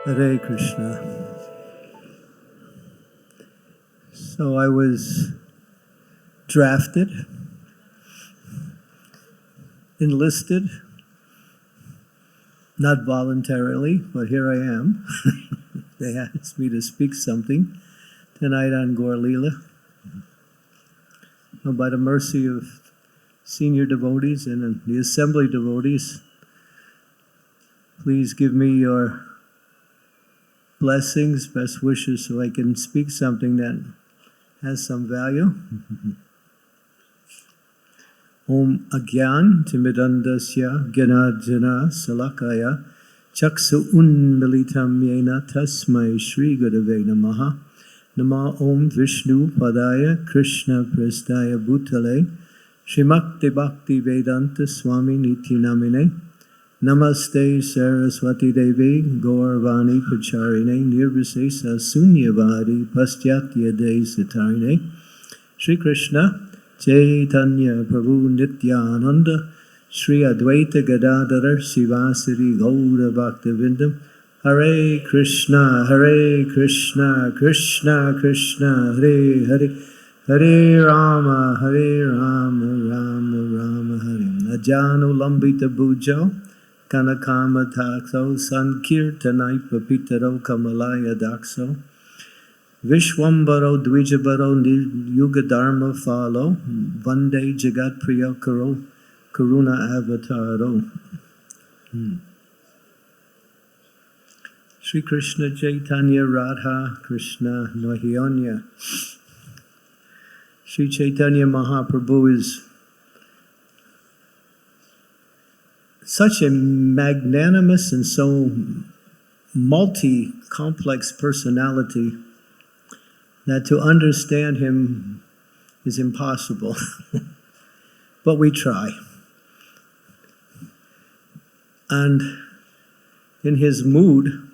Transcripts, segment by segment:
Hare Krishna. So I was drafted, enlisted, not voluntarily, but here I am. They asked me to speak something tonight on Gaur Leela. By the mercy of senior devotees and the assembly devotees, please give me your blessings, best wishes, so I can speak something that has some value. Om Agyan Timidandasya Gyanarjana Salakaya Chaksu Unmilitam Yena Tasmai Shri Gurave Namaha Nama Om Vishnu Padaya Krishna Prestaya Bhutale Shrimakti Bhakti Vedanta Swami Niti Namine Namaste Saraswati Devi Gaurvani Pacharine Nirvisesa Sunyavadi Pastyatya De Sitarine Shri Krishna Chaitanya Prabhu Nityananda Shri Advaita Gadadhar Sivasiri Gaura Bhaktivindam Hare Krishna Krishna Krishna Hare Hare Hare Rama Rama Rama Hare Ajanu Lambita Bhujo Kanakama Takso Sankirtanai Papitaro Kamalaya Dakso Vishwambaro Dvijabaro Yuga Dharma Follow Vande Jagat Priyakaro Karuna Avataro. Sri Krishna Chaitanya Radha Krishna Nohyonya. Sri Chaitanya Mahaprabhu is such a magnanimous and so multi-complex personality that to understand him is impossible. But we try. And in his mood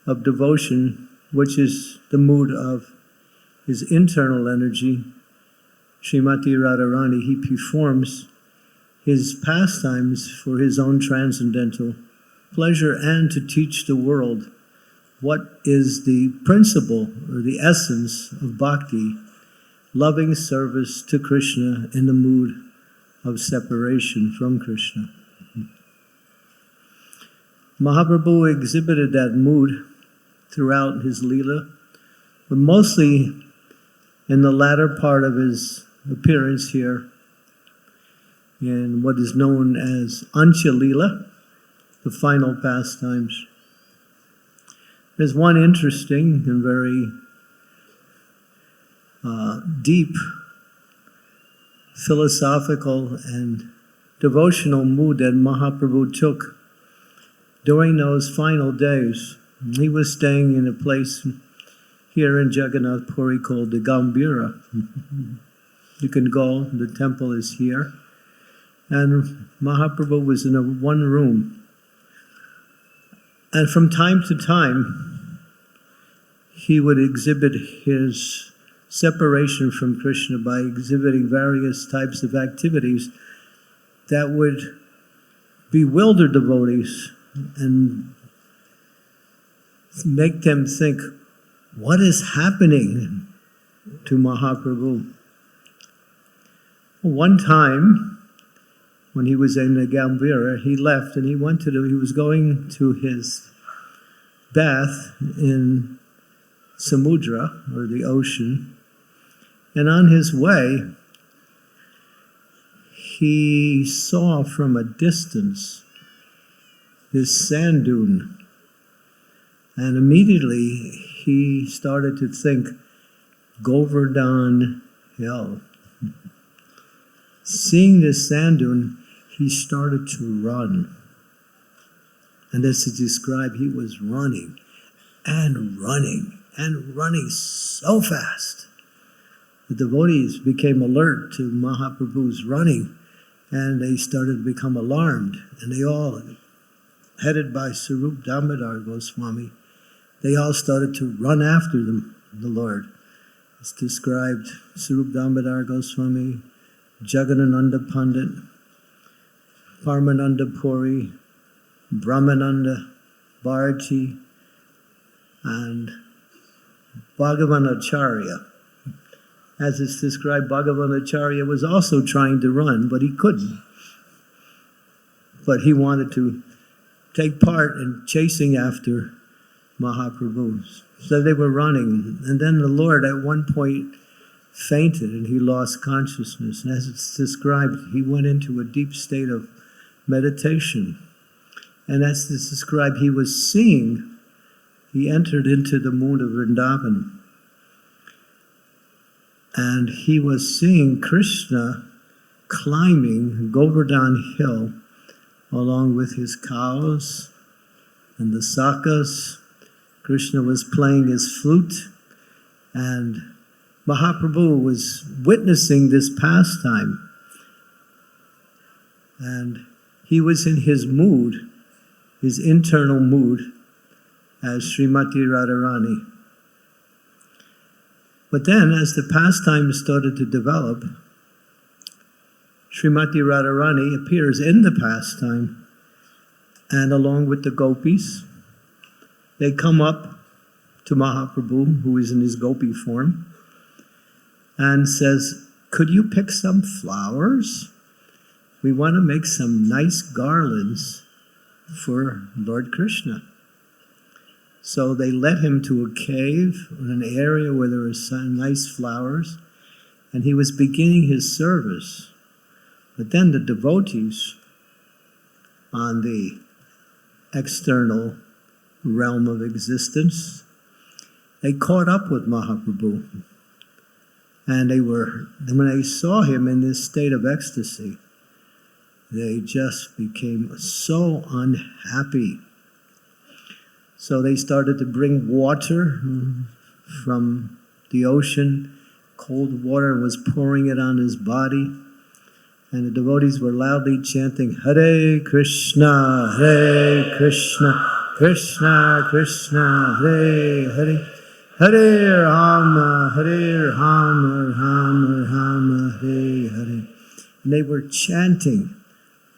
of devotion, which is the mood of his internal energy, Srimati Radharani, he performs his pastimes for his own transcendental pleasure and to teach the world what is the principle or the essence of bhakti, loving service to Krishna in the mood of separation from Krishna. Mahaprabhu exhibited that mood throughout his leela, but mostly in the latter part of his appearance here in what is known as Ancha Leela, the final pastimes. There's one interesting and very deep philosophical and devotional mood that Mahaprabhu took during those final days. He was staying in a place here in Jagannath Puri called the Gambhira. You can go, the temple is here. And Mahaprabhu was in one room. And from time to time, he would exhibit his separation from Krishna by exhibiting various types of activities that would bewilder devotees and make them think, what is happening to Mahaprabhu? One time, when he was in the Gambhira, he left and he was going to his bath in Samudra, or the ocean, and on his way, he saw from a distance this sand dune, and immediately he started to think, Govardhan Hill. Seeing this sand dune, he started to run. And as to describe, he was running and running and running so fast. The devotees became alert to Mahaprabhu's running, and they started to become alarmed. And they all, headed by Sarup Damodar Goswami, they all started to run after the Lord. It's described Sarup Damodar Goswami, Jagannananda Pandit, Parmananda Puri, Brahmananda, Bharati, And Bhagavanacharya, as it's described, Bhagavanacharya was also trying to run, but he couldn't. But he wanted to take part in chasing after Mahaprabhu. So they were running. And then the Lord at one point fainted and he lost consciousness. And as it's described, he went into a deep state of meditation. And as it's described, he was seeing, he entered into the moon of Vrindavan. And he was seeing Krishna climbing Govardhan Hill along with his cows and the sakas. Krishna was playing his flute, and Mahaprabhu was witnessing this pastime. And he was in his mood, his internal mood, as Srimati Radharani. But then, as the pastime started to develop, Srimati Radharani appears in the pastime, and along with the gopis, they come up to Mahaprabhu, who is in his gopi form, and says, "Could you pick some flowers? We want to make some nice garlands for Lord Krishna." So they led him to a cave in an area where there were some nice flowers, and he was beginning his service. But then the devotees on the external realm of existence, they caught up with Mahaprabhu. And when they saw him in this state of ecstasy, they just became so unhappy. So they started to bring water from the ocean. Cold water was pouring it on his body. And the devotees were loudly chanting, "Hare Krishna, Hare Krishna, Krishna Krishna, Hare Hare, Hare Rama, Hare Rama, Rama Rama, Hare Hare." And they were chanting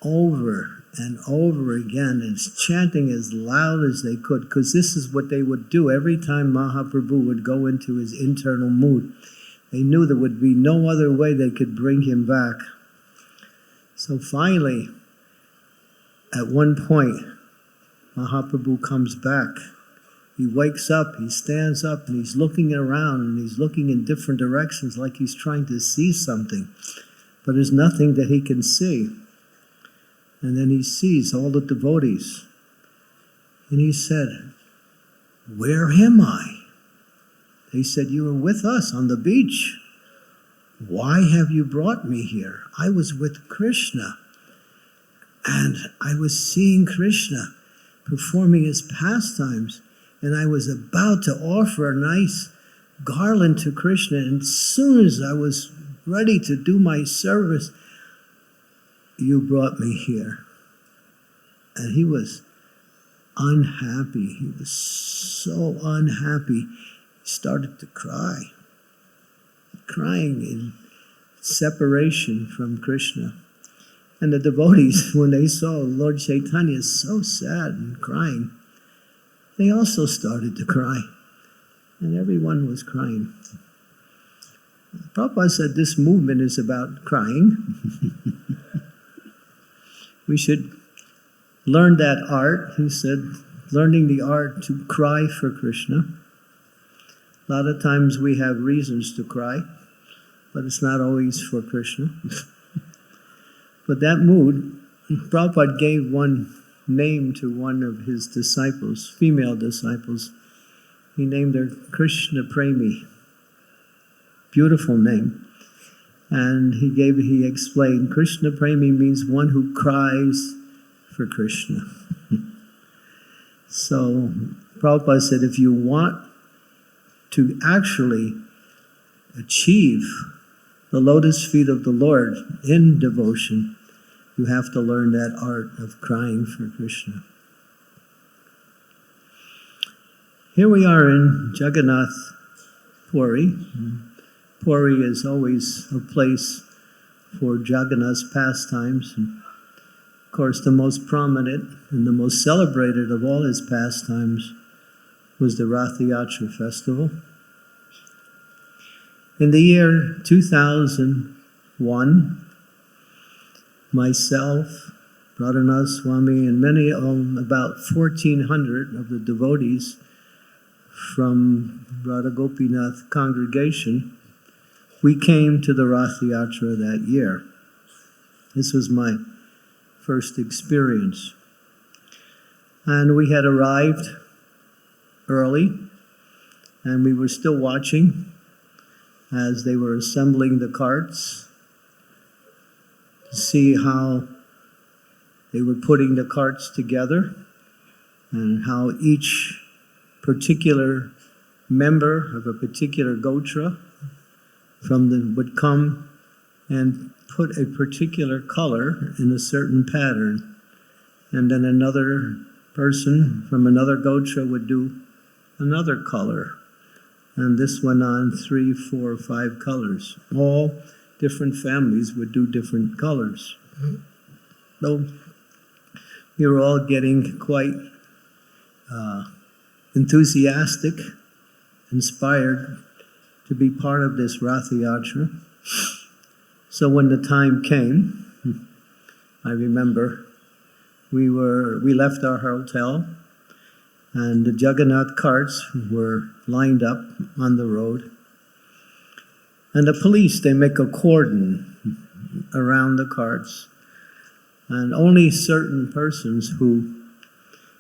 over and over again, and chanting as loud as they could, because this is what they would do every time Mahaprabhu would go into his internal mood. They knew there would be no other way they could bring him back. So finally, at one point, Mahaprabhu comes back. He wakes up, he stands up, and he's looking around, and he's looking in different directions like he's trying to see something. But there's nothing that he can see. And then he sees all the devotees. And he said, "Where am I?" They said, "You were with us on the beach. Why have you brought me here? I was with Krishna. And I was seeing Krishna performing his pastimes. And I was about to offer a nice garland to Krishna. And as soon as I was ready to do my service, you brought me here." And he was unhappy. He was so unhappy. He started to cry, crying in separation from Krishna. And the devotees, when they saw Lord Chaitanya so sad and crying, they also started to cry. And everyone was crying. Prabhupada said this movement is about crying. We should learn that art. He said, learning the art to cry for Krishna. A lot of times we have reasons to cry, but it's not always for Krishna. But that mood, Prabhupada gave one name to one of his disciples, female disciples. He named her Krishna Premi. Beautiful name. And he explained, Krishna Premi means one who cries for Krishna. So Prabhupada said, if you want to actually achieve the lotus feet of the Lord in devotion, you have to learn that art of crying for Krishna. Here we are in Jagannath Puri. Puri is always a place for Jagannath's pastimes. And of course, the most prominent and the most celebrated of all his pastimes was the Ratha Yatra festival. In the year 2001, myself, Radhanath Swami, and many about 1,400 of the devotees from Radha Gopinath congregation, we came to the Ratha Yatra that year. This was my first experience. And we had arrived early, and we were still watching as they were assembling the carts to see how they were putting the carts together and how each particular member of a particular gotra would come and put a particular color in a certain pattern, and then another person from another gotra would do another color, and this went on 3, 4, 5 colors. All different families would do different colors. So we were all getting quite enthusiastic, inspired to be part of this Ratha Yatra. So when the time came, I remember we left our hotel, and the Jagannath carts were lined up on the road. And the police, they make a cordon around the carts, and only certain persons who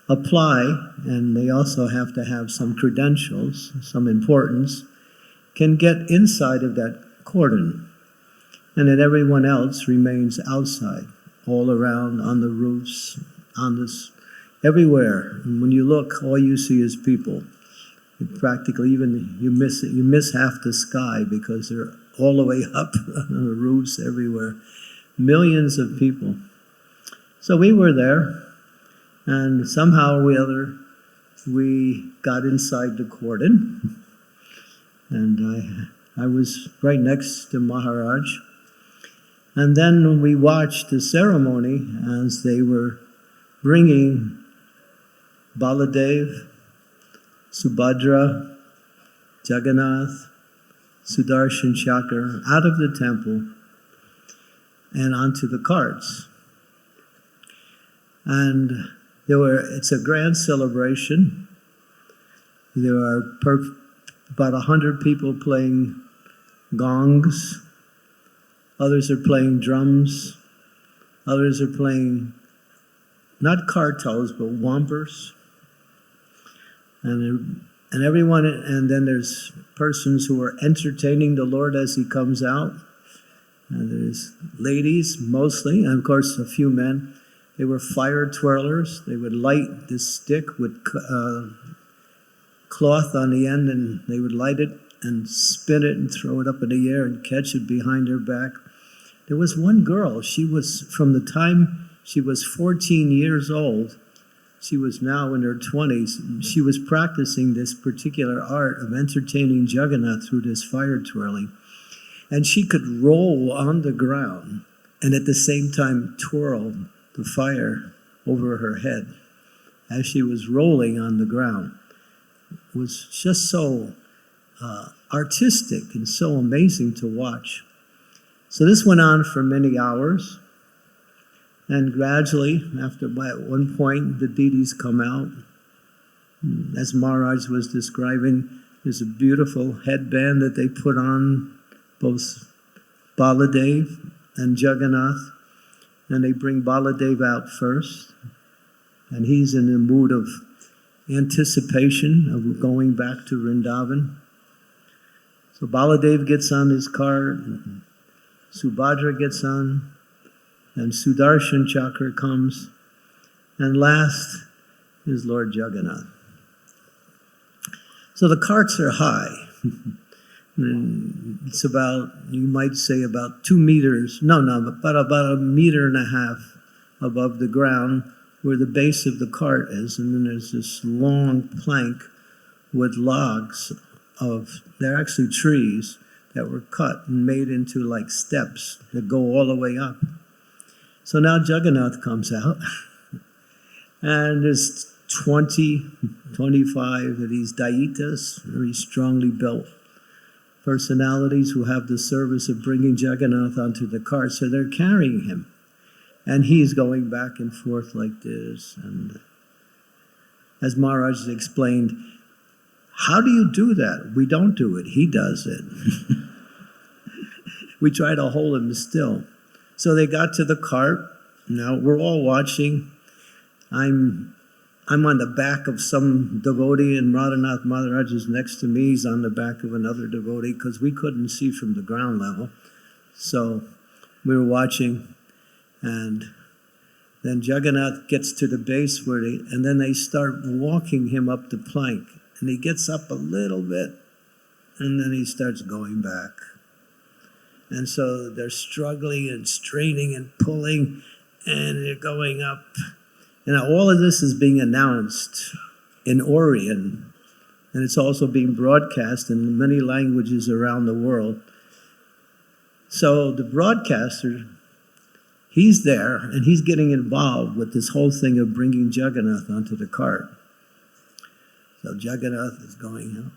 apply, and they also have to have some credentials, some importance, can get inside of that cordon. And then everyone else remains outside, all around, on the roofs, on this, everywhere. And when you look, all you see is people. Practically, even you miss half the sky because they're all the way up on the roofs everywhere. Millions of people. So we were there, and somehow or other, we got inside the cordon, and I was right next to Maharaj. And then we watched the ceremony as they were bringing Baladev, Subhadra, Jagannath, Sudarshan Chakra out of the temple and onto the carts. And it's a grand celebration. There are about 100 people playing gongs. Others are playing drums. Others are playing, not kartals, but wampers. And everyone, and then there's persons who are entertaining the Lord as he comes out. And there's ladies, mostly, and of course a few men. They were fire twirlers. They would light this stick with cloth on the end, and they would light it and spin it and throw it up in the air and catch it behind their back. There was one girl, she was, from the time she was 14 years old, she was now in her 20s, she was practicing this particular art of entertaining Jagannath through this fire twirling. And she could roll on the ground and at the same time twirl the fire over her head as she was rolling on the ground. It was just so artistic and so amazing to watch. So this went on for many hours, and gradually, at one point, the deities come out. As Maharaj was describing, there's a beautiful headband that they put on both Baladev and Jagannath, and they bring Baladev out first, and he's in the mood of anticipation of going back to Vrindavan. So Baladev gets on his cart, and Subhadra gets on, and Sudarshan Chakra comes, and last is Lord Jagannath. So the carts are high. It's about, you might say about 2 meters, but about 1.5 meters above the ground where the base of the cart is, and then there's this long plank with logs they're actually trees that were cut and made into like steps that go all the way up. So now Jagannath comes out, and there's 25 of these Daitas, very strongly built personalities who have the service of bringing Jagannath onto the cart. So they're carrying him. And he's going back and forth like this. And as Maharaj explained, how do you do that? We don't do it. He does it. We try to hold him still. So they got to the cart. Now we're all watching. I'm on the back of some devotee, and Radhanath Maharaj is next to me. He's on the back of another devotee because we couldn't see from the ground level. So we were watching, and then Jagannath gets to the base and then they start walking him up the plank. And he gets up a little bit, and then he starts going back. And so they're struggling and straining and pulling, and they're going up. And all of this is being announced in Orion, and it's also being broadcast in many languages around the world. So the broadcaster, he's there, and he's getting involved with this whole thing of bringing Jagannath onto the cart. So Jagannath is going up,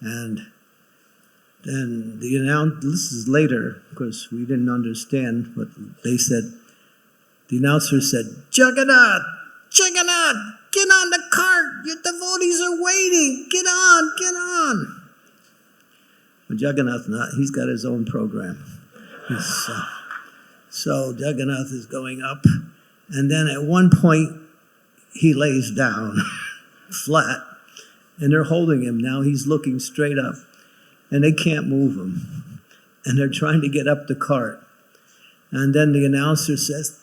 and then this is later, because we didn't understand what they said. The announcer said, Jagannath, Jagannath, get on the cart. Your devotees are waiting. Get on. But Jagannath, he's got his own program. So Jagannath is going up, and then at one point, he lays down flat, and they're holding him. Now he's looking straight up, and they can't move him. And they're trying to get up the cart. And then the announcer says,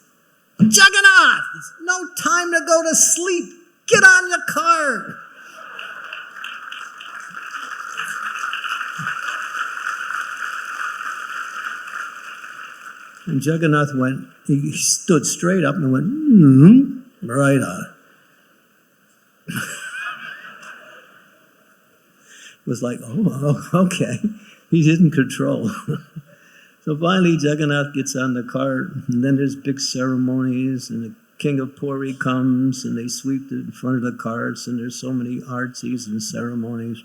Jagannath, it's no time to go to sleep. Get on your cart. And Jagannath he stood straight up and went, right on. It was like, oh, okay. He's in control. So finally, Jagannath gets on the cart, and then there's big ceremonies, and the king of Puri comes, and they sweep in front of the carts, and there's so many artis and ceremonies.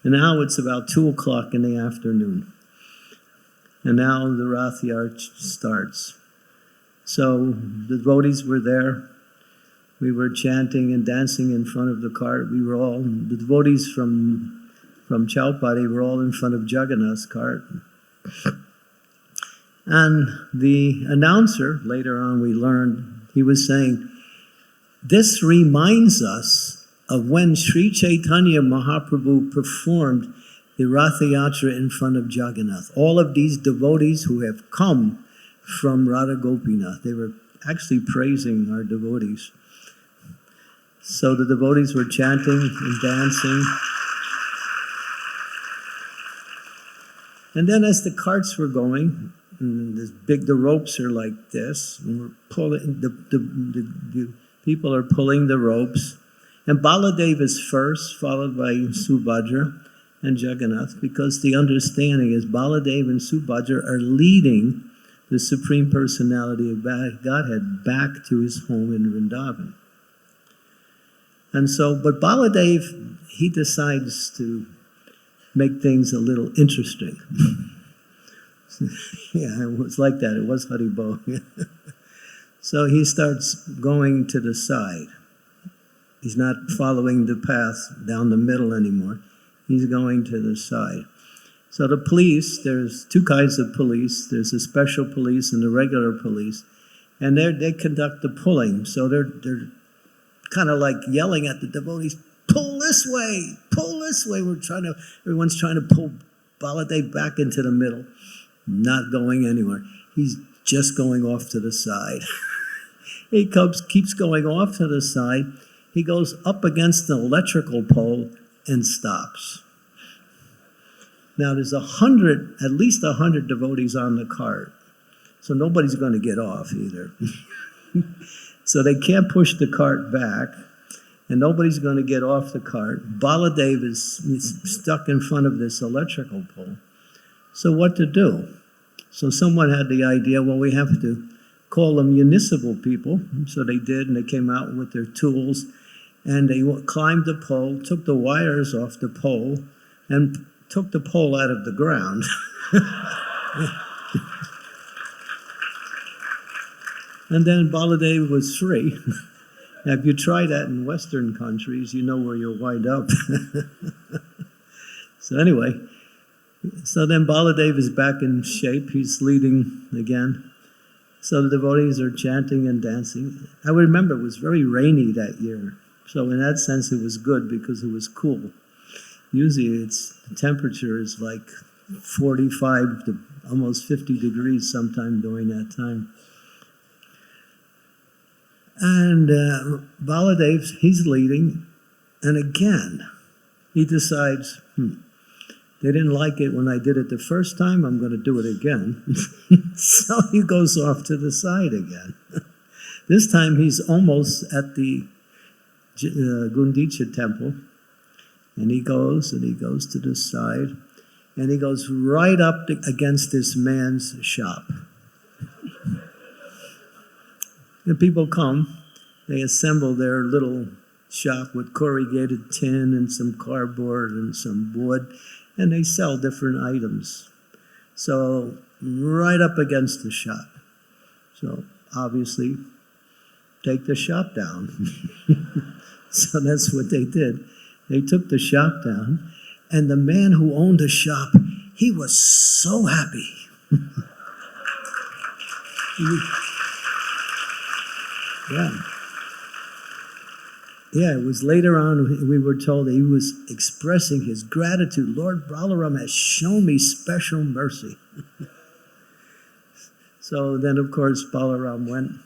And now it's about 2 o'clock in the afternoon. And now the Rath Yatra starts. So the devotees were there. We were chanting and dancing in front of the cart. The devotees from Chowpatty were all in front of Jagannath's cart. And the announcer, later on we learned, he was saying, this reminds us of when Sri Chaitanya Mahaprabhu performed the Ratha Yatra in front of Jagannath. All of these devotees who have come from Radha Gopinath, they were actually praising our devotees. So the devotees were chanting and dancing. And then as the carts were going, and the ropes are like this, and we're pulling, the people are pulling the ropes. And Baladev is first, followed by Subhadra and Jagannath, because the understanding is Baladev and Subhadra are leading the Supreme Personality of Godhead back to his home in Vrindavan. And so, but Baladev, he decides to make things a little interesting. Yeah, it was like that. It was Haribo. So he starts going to the side. He's not following the path down the middle anymore. He's going to the side. So the police, there's 2 kinds of police. There's the special police and the regular police. And they conduct the pulling. So they're kind of like yelling at the devotees, pull this way, pull this way. Everyone's trying to pull Baladev back into the middle. Not going anywhere. He's just going off to the side. He keeps going off to the side. He goes up against an electrical pole and stops. Now there's at least 100 devotees on the cart. So nobody's going to get off either. So they can't push the cart back, and nobody's going to get off the cart. Baladev is stuck in front of this electrical pole. So what to do? So someone had the idea, well, we have to call them municipal people. So they did, and they came out with their tools, And they climbed the pole, took the wires off the pole, and took the pole out of the ground. And then Baladev was free. Now, if you try that in Western countries, you know where you'll wind up. So anyway, so then Baladev is back in shape. He's leading again. So the devotees are chanting and dancing. I remember it was very rainy that year. So in that sense, it was good because it was cool. Usually the temperature is like 45 to almost 50 degrees sometime during that time. And Baladev, he's leading, and again, he decides, they didn't like it when I did it the first time, I'm going to do it again. So he goes off to the side again. This time he's almost at the Gundicha temple, and he goes to the side, and he goes right up against this man's shop. The people come, they assemble their little shop with corrugated tin and some cardboard and some wood, and they sell different items. So right up against the shop. So obviously, take the shop down. So that's what they did. They took the shop down, and the man who owned the shop, he was so happy. Yeah, it was later on we were told that he was expressing his gratitude. Lord Balaram has shown me special mercy. So then, of course, Balaram went.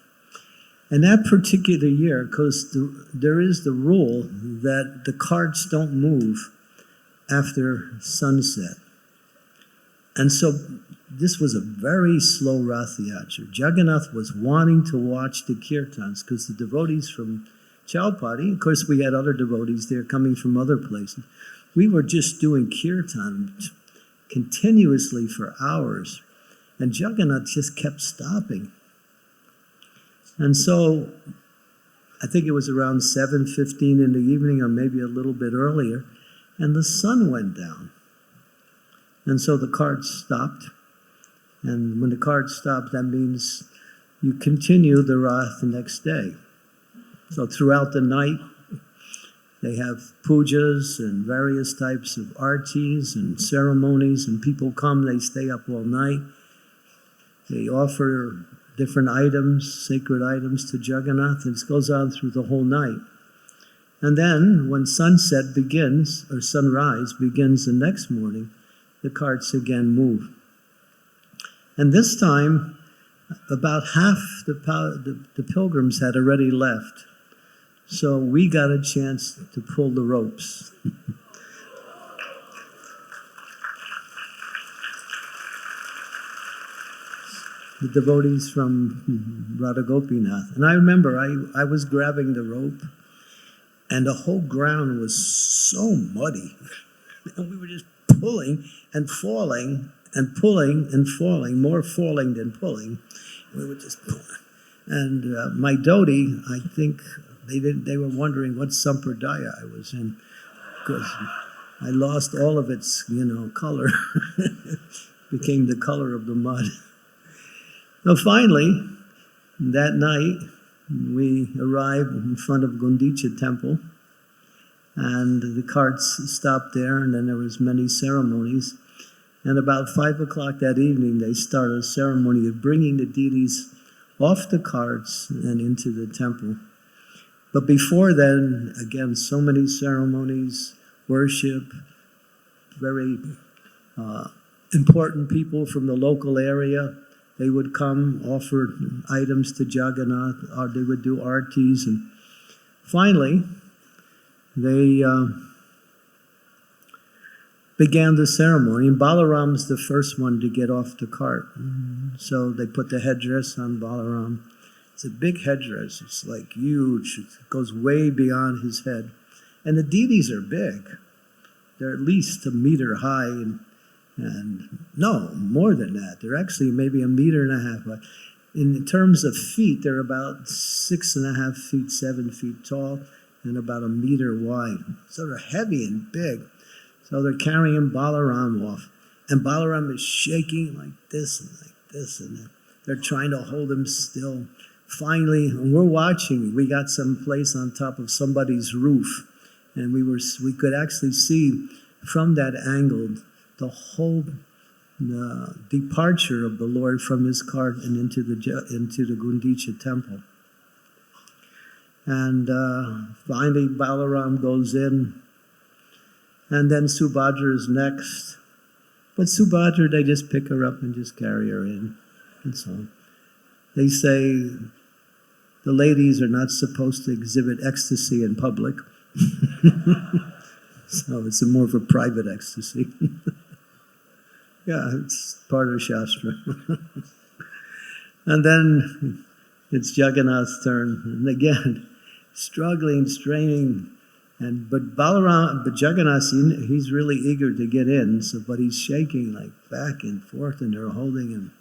And that particular year, because there is the rule that the carts don't move after sunset. And so this was a very slow Rath Yatra. Jagannath was wanting to watch the kirtans because the devotees from Chowpatty, of course we had other devotees there coming from other places. We were just doing kirtan continuously for hours. And Jagannath just kept stopping. And so I think it was around 7:15 in the evening or maybe a little bit earlier, and the sun went down. And so the carts stopped. And when the carts stopped, that means you continue the Rath the next day. So throughout the night, they have pujas and various types of artis and ceremonies, and people come, they stay up all night. They offer different items, sacred items to Jagannath, and it goes on through the whole night. And then when sunset begins, or sunrise begins the next morning, the carts again move. And this time, about half the pilgrims had already left. So we got a chance to pull the ropes. The devotees from Radha Gopinath. And I remember I was grabbing the rope, and the whole ground was so muddy. And we were just pulling and falling and pulling and falling, more falling than pulling. We were just pulling. And my dhoti, I think they were wondering what sampradaya I was in, because I lost all of its, color. Became the color of the mud. So finally, that night, we arrived in front of Gundicha temple, and the carts stopped there, and then there was many ceremonies. And about 5 o'clock that evening, they started a ceremony of bringing the deities off the carts and into the temple. But before then, again, so many ceremonies, worship, very important people from the local area. They would come, offer items to Jagannath, or they would do artis. And finally, they began the ceremony. And Balaram's the first one to get off the cart. So they put the headdress on Balaram. It's a big headdress. It's like huge. It goes way beyond his head. And the deities are big. They're at least a meter high, and no, more than that. They're actually maybe 1.5 meters high. In terms of feet, they're about 6.5 feet, 7 feet tall, and about a meter wide. So they're heavy and big. So they're carrying Balaram off. And Balaram is shaking like this and like this. And they're trying to hold him still. Finally, and we're watching. We got some place on top of somebody's roof. And we could actually see from that angle the whole departure of the Lord from his cart and into the Gundicha temple. And finally Balaram goes in, and then Subhadra is next. But Subhadra, they just pick her up and just carry her in. And so they say the ladies are not supposed to exhibit ecstasy in public. So it's more of a private ecstasy. Yeah, it's part of Shastra. And then it's Jagannath's turn. And again, struggling, straining. But Jagannath, he's really eager to get in, but he's shaking like back and forth, and they're holding him.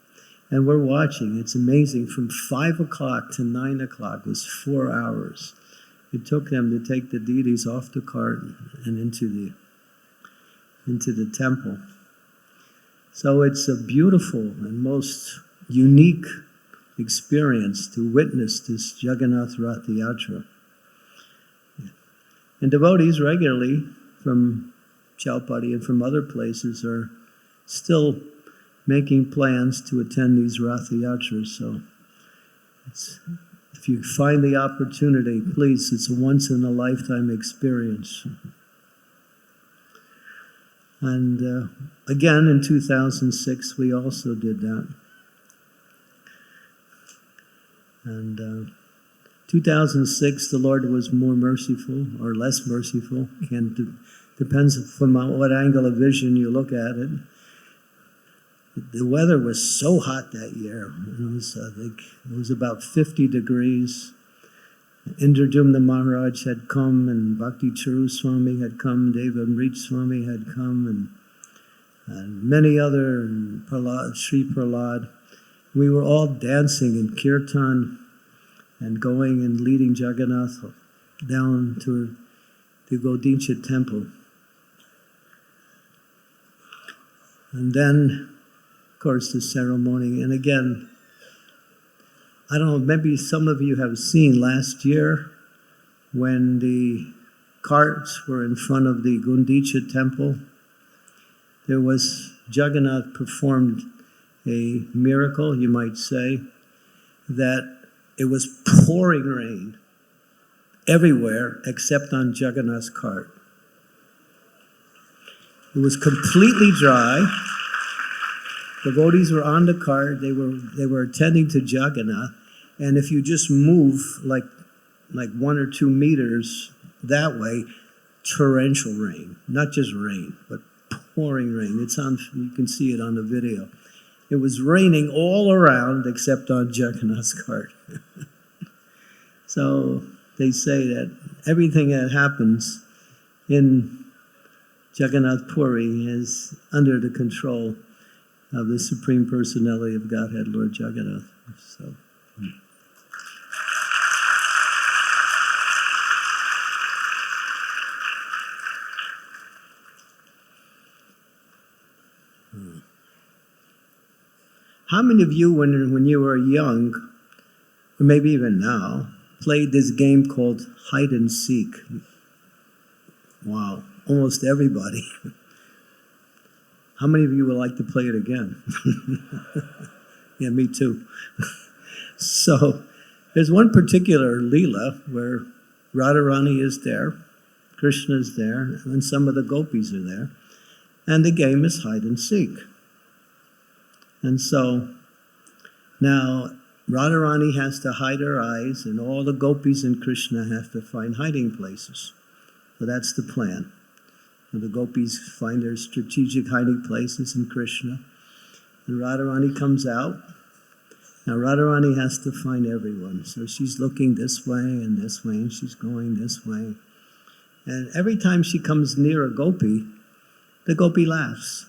And we're watching. It's amazing. From 5 o'clock to 9 o'clock was 4 hours. It took them to take the deities off the cart and into the temple. So it's a beautiful and most unique experience to witness this Jagannath Rath Yatra. And devotees regularly from Chowpatty and from other places are still making plans to attend these Ratha Yatras. So if you find the opportunity, please, it's a once-in-a-lifetime experience. And again, in 2006, we also did that. And 2006, the Lord was more merciful or less merciful. Depends from what angle of vision you look at it. The weather was so hot that year. It was about 50 degrees. Indradumna Maharaj had come, and Bhakti Charu Swami had come, Deva Amrit Swami had come, and many other, and Sri Prahlad. We were all dancing in kirtan and going and leading Jagannath down to the Gundicha temple. And then, of course, the ceremony. And again, I don't know, maybe some of you have seen last year when the carts were in front of the Gundicha temple. There was, Jagannath performed a miracle, you might say, that it was pouring rain everywhere except on Jagannath's cart. It was completely dry. The devotees were on the cart. They were attending to Jagannath, and if you just move like 1 or 2 meters that way, torrential rain, not just rain, but pouring rain. It's on. You can see it on the video. It was raining all around except on Jagannath's cart. So they say that everything that happens in Jagannath Puri is under the control of the Supreme Personality of Godhead, Lord Jagannath. So. How many of you, when you were young, or maybe even now, played this game called hide and seek? Wow, almost everybody. How many of you would like to play it again? Yeah, me too. So there's one particular leela where Radharani is there, Krishna is there, and some of the gopis are there, and the game is hide and seek. And so now Radharani has to hide her eyes, and all the gopis and Krishna have to find hiding places. So that's the plan. And the gopis find their strategic hiding places in Krishna. And Radharani comes out. Now Radharani has to find everyone. So she's looking this way, and she's going this way. And every time she comes near a gopi, the gopi laughs.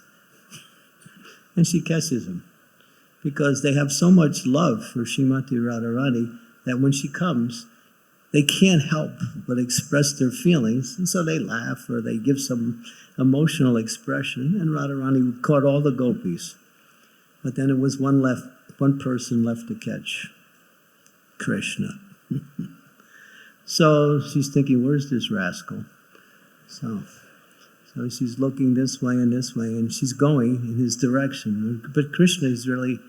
And she kisses him. Because they have so much love for Srimati Radharani that when she comes, they can't help but express their feelings, and so they laugh or they give some emotional expression, and Radharani caught all the gopis. But then it was one person left to catch, Krishna. So she's thinking, where's this rascal? So she's looking this way, and she's going in his direction. But Krishna is really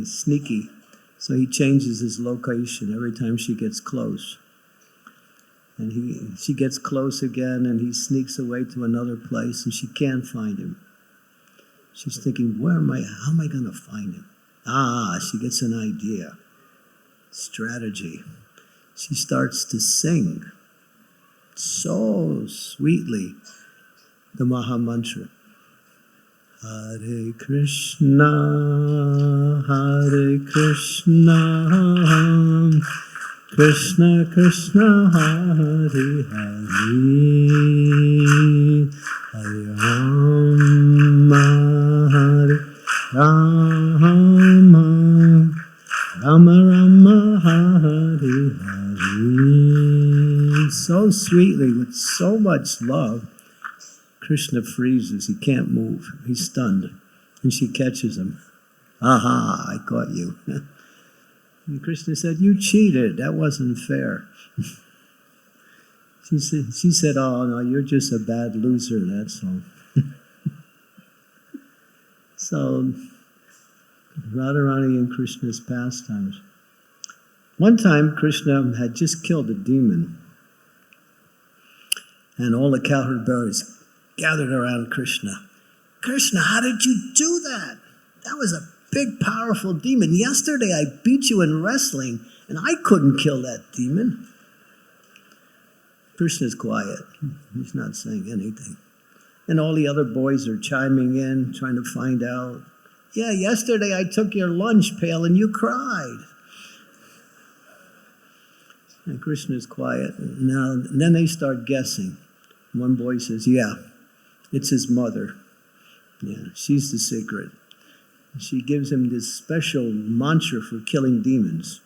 sneaky, so he changes his location every time she gets close. And she gets close again, and he sneaks away to another place, and she can't find him. She's thinking, how am I going to find him? She gets an idea. Strategy. She starts to sing so sweetly the Maha Mantra. Hare Krishna, Krishna Krishna, Hare Hare, Hare Rama, Hare Rama, Rama Rama, Hare Hare. So sweetly, with so much love, Krishna freezes. He can't move. He's stunned. And she catches him. Aha, I caught you. And Krishna said, you cheated. That wasn't fair. She said, oh, no, you're just a bad loser, that's all. So, Radharani and Krishna's pastimes. One time, Krishna had just killed a demon. And all the cowherd bearers gathered around Krishna. Krishna, how did you do that? That was a big, powerful demon. Yesterday I beat you in wrestling, and I couldn't kill that demon. Krishna's quiet. He's not saying anything. And all the other boys are chiming in, trying to find out. Yeah, yesterday I took your lunch pail and you cried. And Krishna's quiet. And then they start guessing. One boy says, yeah, it's his mother. Yeah, she's the secret. She gives him this special mantra for killing demons.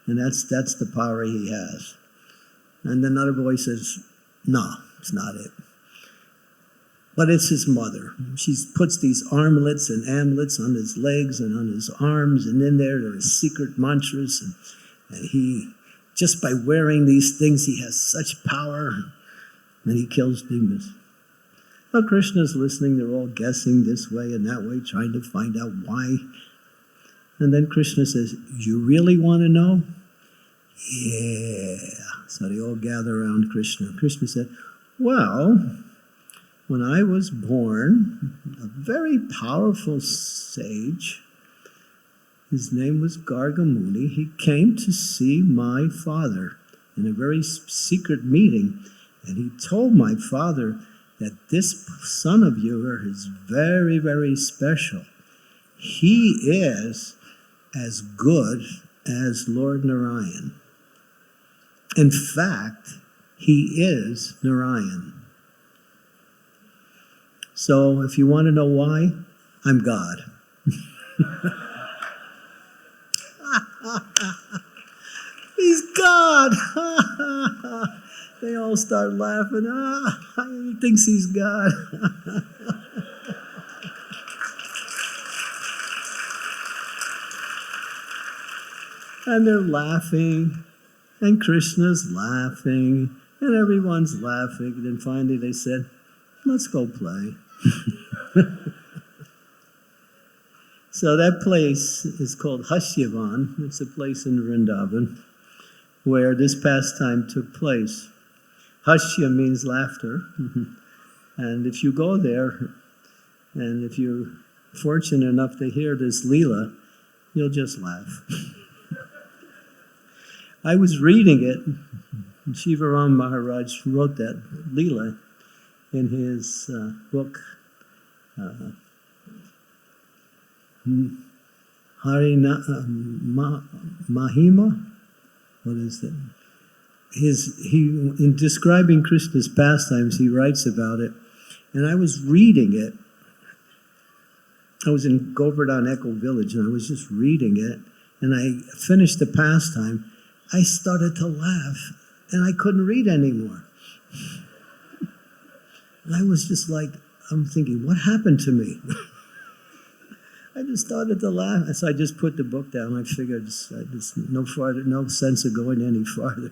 And that's the power he has. And another boy says, no, it's not it. But it's his mother. She puts these armlets and amulets on his legs and on his arms, and in there are secret mantras. And he, just by wearing these things, he has such power, and he kills demons. Well, Krishna's listening. They're all guessing this way and that way, trying to find out why. And then Krishna says, you really want to know? Yeah. So they all gather around Krishna. Krishna said, well, when I was born, a very powerful sage, his name was Gargamuni, he came to see my father in a very secret meeting, and he told my father that this son of yours is very, very special. He is as good as Lord Narayan. In fact, he is Narayan. So if you want to know why, I'm God. He's God. They all start laughing. He thinks he's God. And they're laughing, and Krishna's laughing, and everyone's laughing. And then finally they said, let's go play. So that place is called Hashyavan. It's a place in Vrindavan where this pastime took place. Hashya means laughter. And if you go there, and if you're fortunate enough to hear this leela, you'll just laugh. I was reading it, and Shivaram Maharaj wrote that leela in his book, Mahima. What is that? In describing Krishna's pastimes, he writes about it. And I was reading it. I was in Govardhan Echo Village, and I was just reading it. And I finished the pastime, I started to laugh and I couldn't read anymore. And I was just like, I'm thinking, what happened to me? I just started to laugh. And so I just put the book down. I figured there's no sense of going any farther.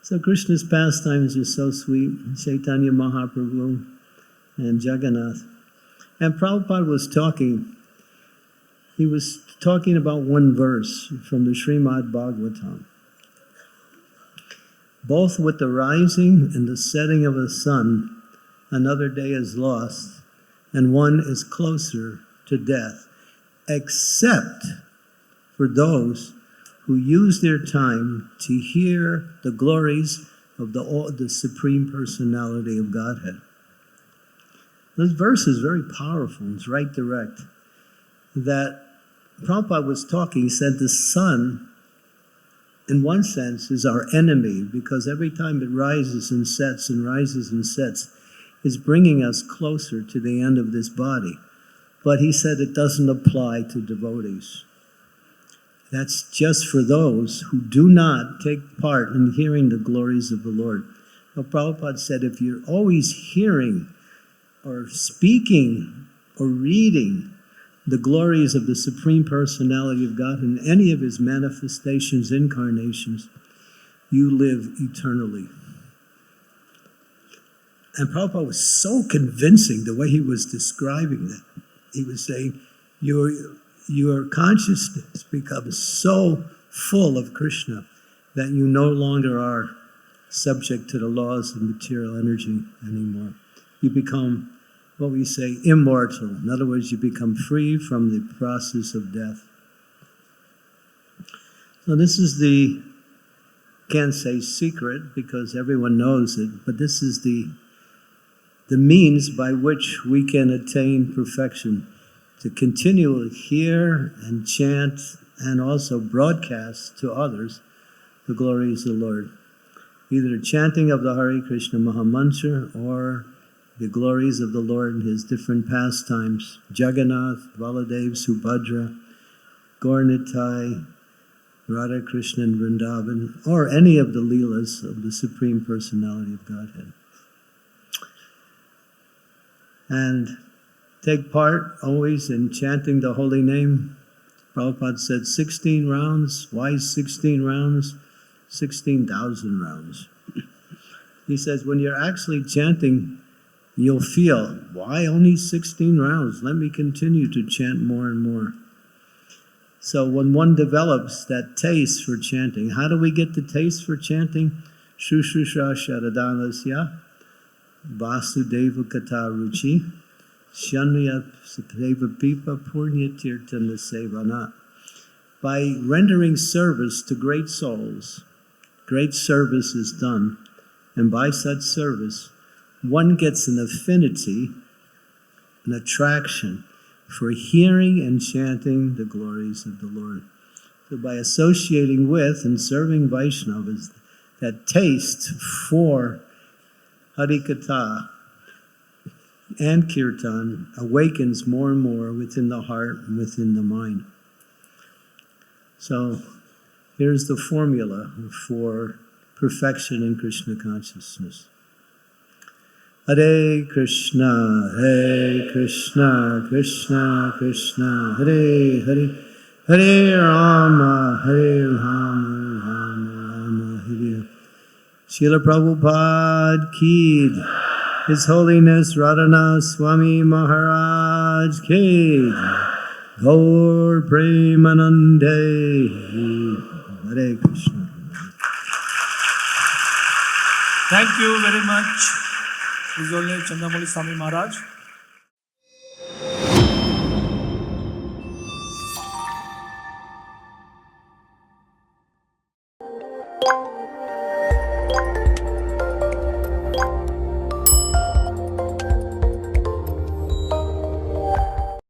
So Krishna's pastimes are so sweet. Chaitanya Mahaprabhu and Jagannath. And Prabhupada was talking. He was talking about one verse from the Srimad Bhagavatam. Both with the rising and the setting of the sun, another day is lost, and one is closer to death, except for those who use their time to hear the glories of the Supreme Personality of Godhead. This verse is very powerful. It's right direct. That Prabhupada was talking, he said the sun, in one sense, is our enemy, because every time it rises and sets and rises and sets, it's bringing us closer to the end of this body. But he said it doesn't apply to devotees. That's just for those who do not take part in hearing the glories of the Lord. But Prabhupada said if you're always hearing or speaking or reading the glories of the Supreme Personality of God in any of his manifestations, incarnations, you live eternally. And Prabhupada was so convincing the way he was describing that. He was saying, your consciousness becomes so full of Krishna that you no longer are subject to the laws of material energy anymore. You become, what we say, immortal. In other words, you become free from the process of death. So this is the, can't say secret because everyone knows it, but this is the means by which we can attain perfection, to continually hear and chant and also broadcast to others the glories of the Lord. Either chanting of the Hare Krishna Mahamantra or the glories of the Lord in his different pastimes, Jagannath, Baladev, Subhadra, Gaurnitai, Radha Krishna and Vrindavan, or any of the leelas of the Supreme Personality of Godhead. And take part always in chanting the holy name. Prabhupada said 16 rounds. Why 16 rounds? 16,000 rounds. He says when you're actually chanting, you'll feel, why only 16 rounds? Let me continue to chant more and more. So when one develops that taste for chanting, how do we get the taste for chanting? Shushusha Sharadanasya Vasudeva Kata Ruchi Shanya Seva Pipa Purnya Tirtana Sevana. By rendering service to great souls, great service is done. And by such service, one gets an affinity, an attraction for hearing and chanting the glories of the Lord. So by associating with and serving Vaishnavas, that taste for Harikatha and Kirtan awakens more and more within the heart and within the mind. So here's the formula for perfection in Krishna consciousness. Hare Krishna, Krishna Krishna, Hare Hare, Hare Rama, Rama Rama, Hare. Srila Prabhupada Ki, His Holiness Radhanath Swami Maharaj Ki, Gaur Premanande, Hare Krishna. Thank you very much, His Holiness Chandramauli Swami Maharaj.